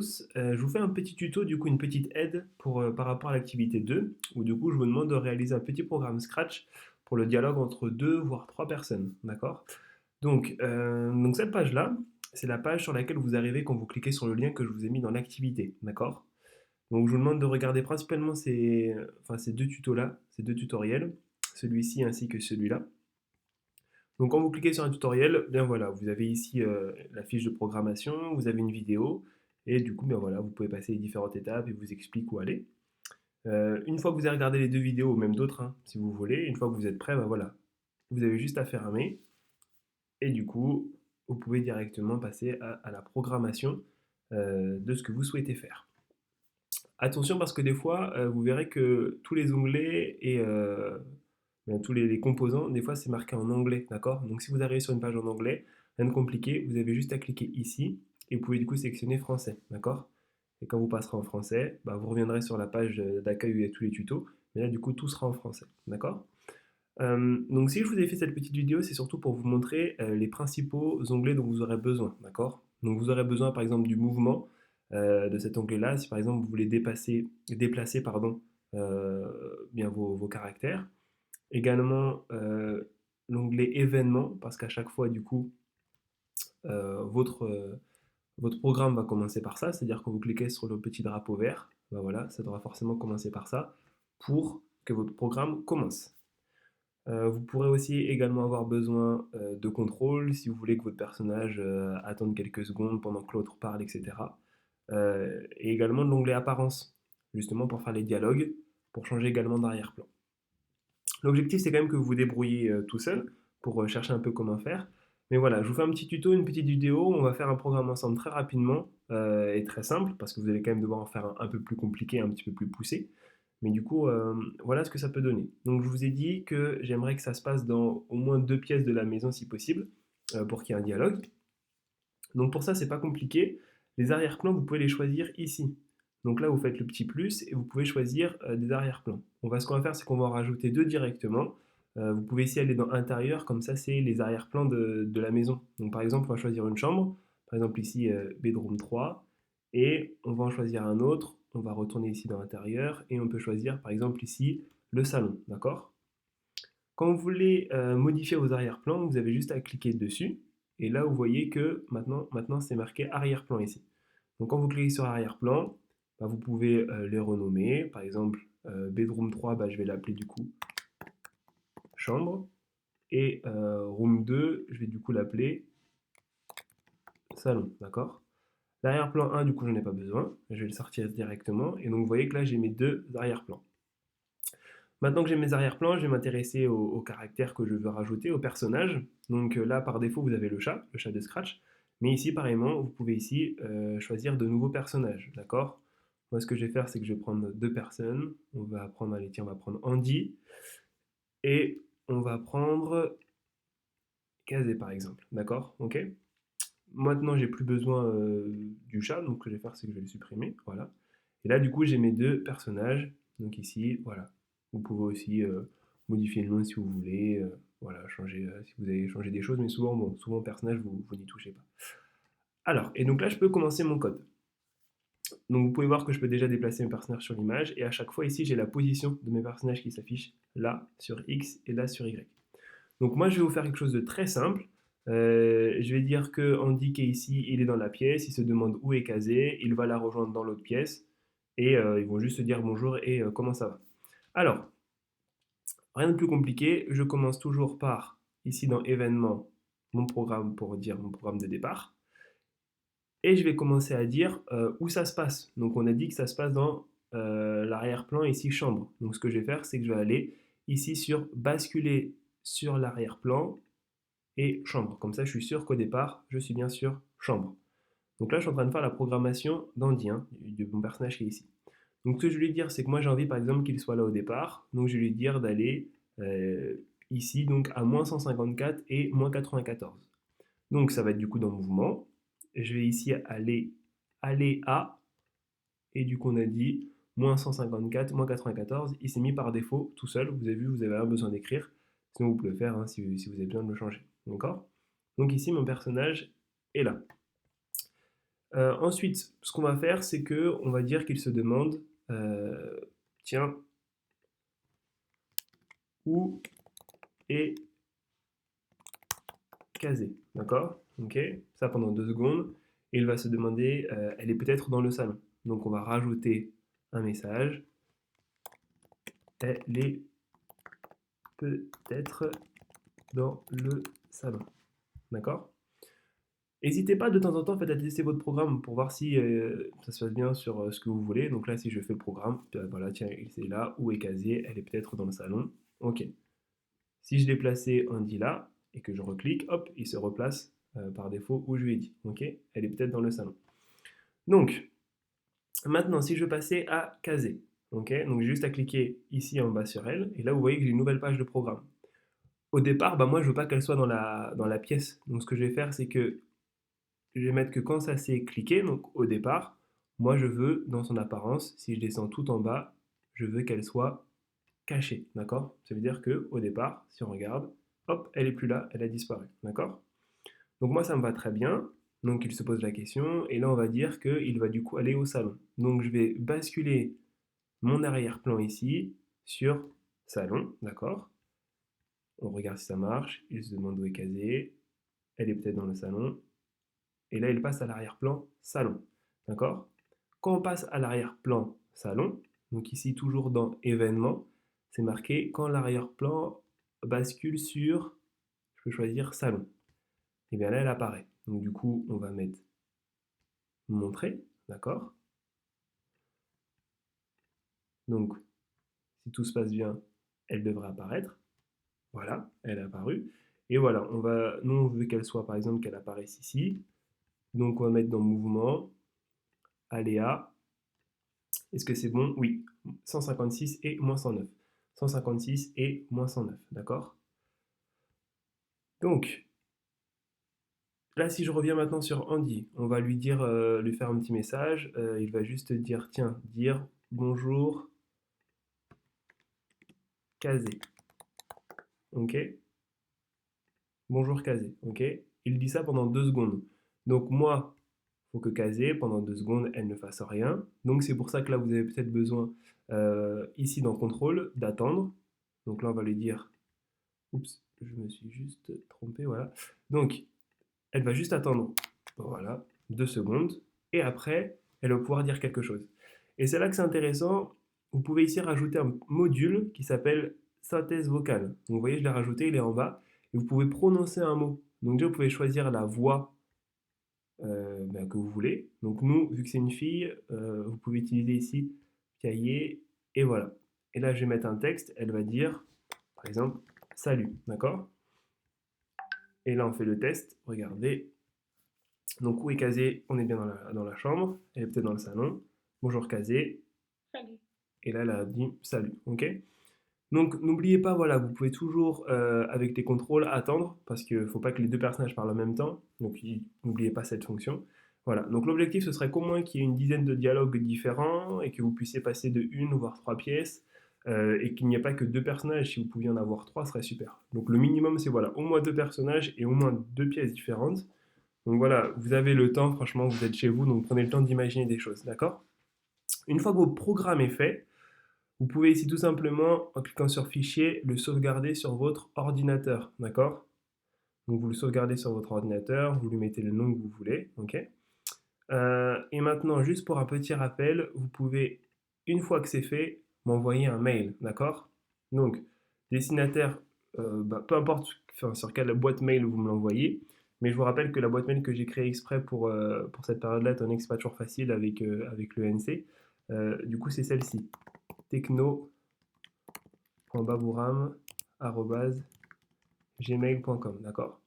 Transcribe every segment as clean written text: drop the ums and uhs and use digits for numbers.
Je vous fais un petit tuto, du coup une petite aide par rapport à l'activité 2, où du coup je vous demande de réaliser un petit programme Scratch pour le dialogue entre deux voire trois personnes, d'accord? Donc cette page-là, c'est la page sur laquelle vous arrivez quand vous cliquez sur le lien que je vous ai mis dans l'activité, d'accord? Donc je vous demande de regarder principalement ces deux tutos-là, ces deux tutoriels, celui-ci ainsi que celui-là. Donc quand vous cliquez sur un tutoriel, bien voilà, vous avez ici la fiche de programmation, vous avez une vidéo, et du coup, bien voilà, vous pouvez passer les différentes étapes et vous explique où aller. Une fois que vous avez regardé les deux vidéos, ou même d'autres, hein, si vous voulez, une fois que vous êtes prêt, ben voilà, vous avez juste à fermer, et du coup, vous pouvez directement passer à la programmation de ce que vous souhaitez faire. Attention parce que des fois, vous verrez que tous les onglets et bien, tous les composants, des fois c'est marqué en anglais, d'accord? Donc si vous arrivez sur une page en anglais, rien de compliqué, vous avez juste à cliquer ici et vous pouvez du coup sélectionner français, d'accord? Et quand vous passerez en français, bah, vous reviendrez sur la page d'accueil où il y a tous les tutos, mais là du coup tout sera en français, d'accord? Donc si je vous ai fait cette petite vidéo, c'est surtout pour vous montrer les principaux onglets dont vous aurez besoin, d'accord? Donc vous aurez besoin par exemple du mouvement de cet onglet-là, si par exemple vous voulez déplacer pardon, bien vos caractères. Également l'onglet événements, parce qu'à chaque fois du coup votre programme va commencer par ça, c'est-à-dire quand vous cliquez sur le petit drapeau vert, ben voilà, ça devra forcément commencer par ça pour que votre programme commence. Vous pourrez aussi également avoir besoin de contrôle si vous voulez que votre personnage attende quelques secondes pendant que l'autre parle, etc. Et également de l'onglet apparence, justement pour faire les dialogues, pour changer également d'arrière-plan. L'objectif c'est quand même que vous vous débrouillez tout seul pour chercher un peu comment faire. Mais voilà, je vous fais un petit tuto, une petite vidéo, on va faire un programme ensemble très rapidement et très simple, parce que vous allez quand même devoir en faire un peu plus compliqué, un petit peu plus poussé. Mais du coup, voilà ce que ça peut donner. Donc je vous ai dit que j'aimerais que ça se passe dans au moins deux pièces de la maison si possible, pour qu'il y ait un dialogue. Donc pour ça, c'est pas compliqué. Les arrière-plans, vous pouvez les choisir ici. Donc là, vous faites le petit plus et vous pouvez choisir des arrière-plans. Ce qu'on va faire, c'est qu'on va en rajouter deux directement. Vous pouvez ici aller dans intérieur, comme ça, c'est les arrière-plans de la maison. Donc par exemple, on va choisir une chambre, par exemple ici, bedroom 3, et on va en choisir un autre. On va retourner ici dans l'intérieur et on peut choisir par exemple ici le salon, d'accord? Quand vous voulez modifier vos arrière-plans, vous avez juste à cliquer dessus. Et là, vous voyez que maintenant c'est marqué arrière-plan ici. Donc quand vous cliquez sur arrière-plan, bah, vous pouvez les renommer. Par exemple, bedroom 3, bah, je vais l'appeler du coup chambre. Et room 2, je vais du coup l'appeler salon. D'accord? L'arrière-plan 1, du coup, j'en ai pas besoin. Je vais le sortir directement. Et donc, vous voyez que là, j'ai mes deux arrière-plans. Maintenant que j'ai mes arrière-plans, je vais m'intéresser aux caractères que je veux rajouter, aux personnages. Donc là, par défaut, vous avez le chat de Scratch. Mais ici, pareillement, vous pouvez ici choisir de nouveaux personnages, d'accord? Moi, ce que je vais faire, c'est que je vais prendre deux personnes. On va prendre, allez, tiens, on va prendre Andy. Et on va prendre Kazé, par exemple, d'accord? Ok? Maintenant, j'ai plus besoin du chat, donc ce que je vais faire, c'est que je vais le supprimer, voilà. Et là, du coup, j'ai mes deux personnages, donc ici, voilà. Vous pouvez aussi modifier le nom si vous voulez, voilà, changer, si vous avez changé des choses, mais souvent, bon, souvent, personnage, vous n'y touchez pas. Alors, et donc là, je peux commencer mon code. Donc, vous pouvez voir que je peux déjà déplacer mes personnages sur l'image, et à chaque fois, ici, j'ai la position de mes personnages qui s'affiche là sur X et là sur Y. Donc moi, je vais vous faire quelque chose de très simple. Je vais dire que Andy qui est ici, il est dans la pièce, il se demande où est Kazé, il va la rejoindre dans l'autre pièce, et ils vont juste se dire bonjour et comment ça va. Alors, rien de plus compliqué, je commence toujours par, ici dans événements, mon programme pour dire mon programme de départ, et je vais commencer à dire où ça se passe. Donc on a dit que ça se passe dans l'arrière-plan, ici chambre. Donc ce que je vais faire, c'est que je vais aller ici sur basculer sur l'arrière-plan, et chambre. Comme ça, je suis sûr qu'au départ, je suis bien sûr chambre. Donc là, je suis en train de faire la programmation d'Andy, hein, de mon personnage qui est ici. Donc ce que je vais lui dire, c'est que moi j'ai envie par exemple qu'il soit là au départ. Donc je vais lui dire d'aller ici donc à moins 154 et moins 94. Donc ça va être du coup dans mouvement. Je vais ici aller à, et du coup on a dit moins 154, moins 94. Il s'est mis par défaut tout seul. Vous avez vu, vous avez rien besoin d'écrire. Sinon vous pouvez le faire hein, si vous avez besoin de le changer. D'accord? Donc ici mon personnage est là. Ensuite, ce qu'on va faire, c'est que on va dire qu'il se demande, tiens, où est Kazé? D'accord? Ok? Ça pendant 2 secondes. Et il va se demander, elle est peut-être dans le salon. Donc on va rajouter un message. Elle est peut-être dans le salon. D'accord? N'hésitez pas de temps en temps en fait, à tester votre programme pour voir si ça se passe bien sur ce que vous voulez. Donc là, si je fais le programme, voilà, tiens, c'est là, où est Casier? Elle est peut-être dans le salon. Ok. Si je l'ai placé en dit là et que je reclique, hop, il se replace par défaut où je lui ai dit. Ok? Elle est peut-être dans le salon. Donc, maintenant, si je passais à Casier, ok? Donc j'ai juste à cliquer ici en bas sur elle et là, vous voyez que j'ai une nouvelle page de programme. Au départ, bah, moi, je ne veux pas qu'elle soit dans la pièce. Donc ce que je vais faire, c'est que je vais mettre que quand ça s'est cliqué, donc au départ, moi je veux dans son apparence, si je descends tout en bas, je veux qu'elle soit cachée, d'accord? Ça veut dire que au départ, si on regarde, hop, elle est plus là, elle a disparu, d'accord? Donc moi ça me va très bien. Donc il se pose la question et là on va dire qu'il va du coup aller au salon. Donc je vais basculer mon arrière-plan ici sur salon, d'accord? On regarde si ça marche, il se demande où est casé, elle est peut-être dans le salon, et là il passe à l'arrière-plan salon. D'accord? Quand on passe à l'arrière-plan salon, donc ici toujours dans événements, c'est marqué quand l'arrière-plan bascule sur, je peux choisir salon. Et bien là elle apparaît. Donc du coup on va mettre montrer, d'accord? Donc si tout se passe bien, elle devrait apparaître. Voilà, elle est apparue. Et voilà, nous on veut qu'elle soit par exemple qu'elle apparaisse ici. Donc on va mettre dans mouvement, aléa. Est-ce que c'est bon? Oui. 156 et moins 109. 156 et moins 109, d'accord? Donc, là, si je reviens maintenant sur Andy, on va lui dire, lui faire un petit message. Il va juste dire, tiens, dire bonjour, Kazé. Ok? Bonjour, Kazé. Ok? Il dit ça pendant 2 secondes. Donc, moi, il faut que Kazé, pendant 2 secondes, elle ne fasse rien. Donc, c'est pour ça que là, vous avez peut-être besoin, ici dans contrôle, d'attendre. Donc là, on va lui dire, oups, je me suis juste trompé, voilà. Donc, elle va juste attendre, voilà, 2 secondes, et après, elle va pouvoir dire quelque chose. Et c'est là que c'est intéressant, vous pouvez ici rajouter un module qui s'appelle synthèse vocale. Donc vous voyez, je l'ai rajouté, il est en bas, et vous pouvez prononcer un mot. Donc déjà, vous pouvez choisir la voix que vous voulez. Donc nous, vu que c'est une fille, vous pouvez utiliser ici cahier, et voilà. Et là, je vais mettre un texte, elle va dire, par exemple, salut, d'accord? Et là, on fait le test, regardez, donc où est Kazé? On est bien dans la chambre. Elle est peut-être dans le salon. Bonjour Kazé. Salut. Et là, elle a dit salut. Ok? Donc n'oubliez pas, voilà, vous pouvez toujours, avec les contrôles, attendre, parce qu'il ne faut pas que les deux personnages parlent en même temps. Donc n'oubliez pas cette fonction. Voilà, donc l'objectif ce serait qu'au moins qu'il y ait une dizaine de dialogues différents et que vous puissiez passer de une voire trois pièces et qu'il n'y ait pas que deux personnages. Si vous pouviez en avoir trois, ce serait super. Donc le minimum c'est voilà, au moins deux personnages et au moins deux pièces différentes. Donc voilà, vous avez le temps, franchement, vous êtes chez vous, donc prenez le temps d'imaginer des choses, d'accord? Une fois que votre programme est fait, vous pouvez ici tout simplement, en cliquant sur Fichier, le sauvegarder sur votre ordinateur, d'accord? Donc vous le sauvegardez sur votre ordinateur, vous lui mettez le nom que vous voulez, ok? Et maintenant, juste pour un petit rappel, vous pouvez, une fois que c'est fait, m'envoyer un mail, d'accord? Donc, destinataire, peu importe enfin, sur quelle boîte mail vous me l'envoyez, mais je vous rappelle que la boîte mail que j'ai créée exprès pour cette période-là, étant donné que c'est pas toujours facile avec le NC, du coup c'est celle-ci, techno.babouram@gmail.com, d'accord?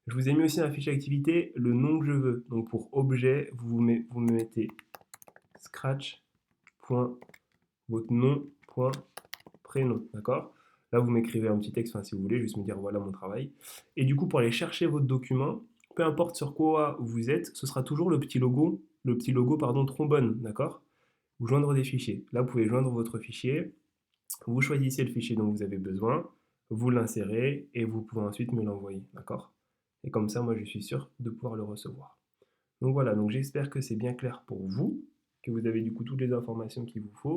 Je vous ai mis aussi un fichier activité, le nom que je veux. Donc pour objet, vous me mettez scratch.votre nom.prénom, d'accord? Là, vous m'écrivez un petit texte, enfin, si vous voulez, juste me dire voilà mon travail. Et du coup, pour aller chercher votre document, peu importe sur quoi vous êtes, ce sera toujours le petit logo, pardon, trombone, d'accord? Ou joindre des fichiers. Là, vous pouvez joindre votre fichier, vous choisissez le fichier dont vous avez besoin, vous l'insérez et vous pouvez ensuite me l'envoyer, d'accord? Et comme ça, moi, je suis sûr de pouvoir le recevoir. Donc voilà, donc j'espère que c'est bien clair pour vous, que vous avez du coup toutes les informations qu'il vous faut.